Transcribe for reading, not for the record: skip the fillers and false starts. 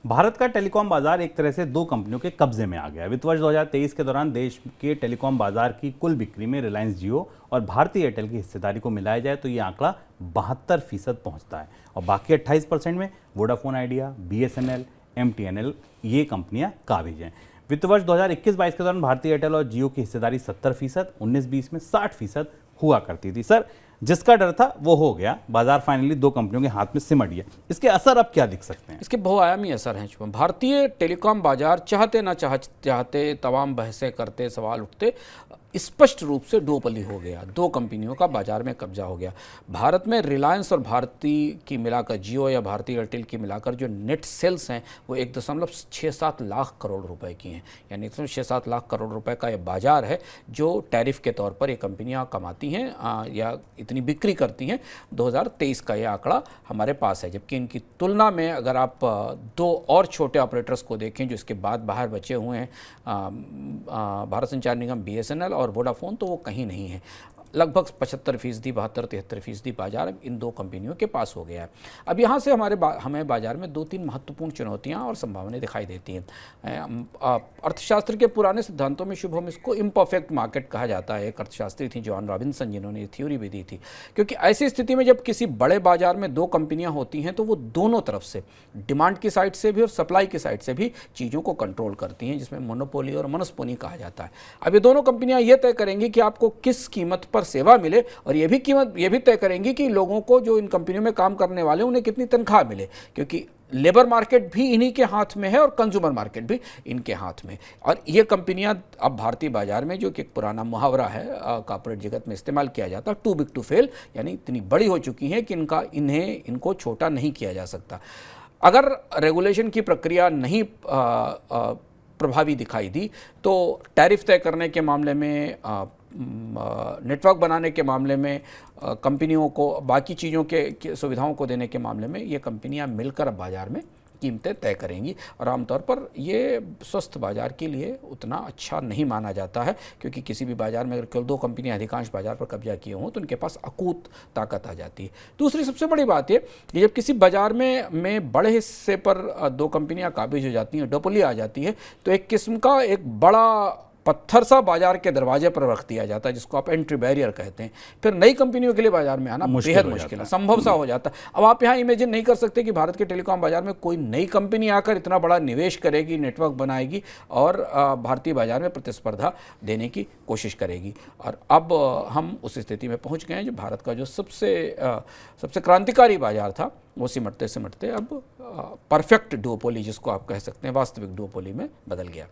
भारत का टेलीकॉम बाजार एक तरह से दो कंपनियों के कब्जे में आ गया। वित्त वर्ष 2023 के दौरान देश के टेलीकॉम बाजार की कुल बिक्री में रिलायंस जियो और भारती एयरटेल की हिस्सेदारी को मिलाया जाए तो ये आंकड़ा 72% पहुंचता है और बाकी 28% में वोडाफोन आइडिया, बीएसएनएल, एमटीएनएल ये कंपनियां काबिज हैं। वित्त वर्ष 2021-22 के दौरान भारती एयरटेल और जियो की हिस्सेदारी 70%, 19-20 में 60% हुआ करती थी। सर, जिसका डर था वो हो गया, बाजार फाइनली दो कंपनियों के हाथ में सिमट गया। इसके असर अब क्या दिख सकते हैं? इसके बहुआयामी असर हैं। शुभम, भारतीय टेलीकॉम बाजार चाहते ना चाहते तमाम बहसें करते, सवाल उठते, स्पष्ट रूप से डुओपोली हो गया। दो कंपनियों का बाजार में कब्जा हो गया। भारत में रिलायंस और भारती की मिलाकर, जियो या भारती एयरटेल की मिलाकर जो नेट सेल्स हैं वो 1.67 लाख करोड़ रुपए की हैं। यानी 1.67 लाख करोड़ रुपए का ये बाजार है जो टैरिफ के तौर पर ये कंपनियां कमाती हैं या इतनी बिक्री करती हैं। 2023 का ये आंकड़ा हमारे पास है, जबकि इनकी तुलना में अगर आप दो और छोटे ऑपरेटर्स को देखें जो इसके बाद बाहर बचे हुए हैं, भारत संचार निगम बीएसएनएल और वोडाफोन, तो वो कहीं नहीं है। लगभग 75%, 72-73% बाजार अब इन दो कंपनियों के पास हो गया है। अब यहाँ से हमें बाजार में 2-3 महत्वपूर्ण चुनौतियाँ और संभावनाएं दिखाई देती हैं। अर्थशास्त्र के पुराने सिद्धांतों में शुभम इसको इम्परफेक्ट मार्केट कहा जाता है। एक अर्थशास्त्री थी जॉन रॉबिन्सन, जिन्होंने ये थ्योरी भी दी थी, क्योंकि ऐसी स्थिति में जब किसी बड़े बाजार में दो कंपनियाँ होती हैं तो वो दोनों तरफ से, डिमांड की साइड से भी और सप्लाई की साइड से भी चीज़ों को कंट्रोल करती हैं, जिसमें मोनोपोली और मोनोस्पोली कहा जाता है। अब ये दोनों कंपनियाँ ये तय करेंगी कि आपको किस कीमत पर सेवा मिले और ये भी तय करेंगी कि लोगों को, जो इन कंपनियों में काम करने वाले, उन्हें कितनी तनख्वाह मिले, क्योंकि लेबर मार्केट भी इन्हीं के हाथ में है और कंज्यूमर मार्केट भी इनके हाथ में। और ये कंपनियां अब भारतीय बाजार में, जो कि एक पुराना मुहावरा है कॉर्पोरेट जगत में इस्तेमाल किया जाता है, टू बिग टू फेल, यानी इतनी बड़ी हो चुकी हैं कि इनको छोटा नहीं किया जा सकता। अगर रेगुलेशन की प्रक्रिया नहीं प्रभावी दिखाई दी तो टैरिफ तय करने के मामले में, नेटवर्क बनाने के मामले में, कंपनियों को बाकी चीज़ों के सुविधाओं को देने के मामले में ये कंपनियां मिलकर बाजार में कीमतें तय करेंगी। और आमतौर पर ये स्वस्थ बाजार के लिए उतना अच्छा नहीं माना जाता है, क्योंकि किसी भी बाजार में अगर केवल दो कंपनियां अधिकांश बाजार पर कब्जा किए हों तो उनके पास अकूत ताकत आ जाती है। दूसरी सबसे बड़ी बात ये कि जब किसी बाजार में बड़े हिस्से पर दो कंपनियां काबिज हो जाती हैं, डुओपोली आ जाती है, तो एक किस्म का एक बड़ा पत्थर सा बाजार के दरवाजे पर रख दिया जाता है, जिसको आप एंट्री बैरियर कहते हैं। फिर नई कंपनियों के लिए बाजार में आना बेहद मुश्किल है, संभव सा हो जाता है। अब आप यहाँ इमेजिन नहीं कर सकते कि भारत के टेलीकॉम बाजार में कोई नई कंपनी आकर इतना बड़ा निवेश करेगी, नेटवर्क बनाएगी और भारतीय बाजार में प्रतिस्पर्धा देने की कोशिश करेगी। और अब हम उस स्थिति में पहुँच गए हैं जो भारत का जो सबसे क्रांतिकारी बाजार था, वो सिमटते सिमटते अब परफेक्ट डुओपोली, जिसको आप कह सकते हैं वास्तविक डुओपोली में बदल गया।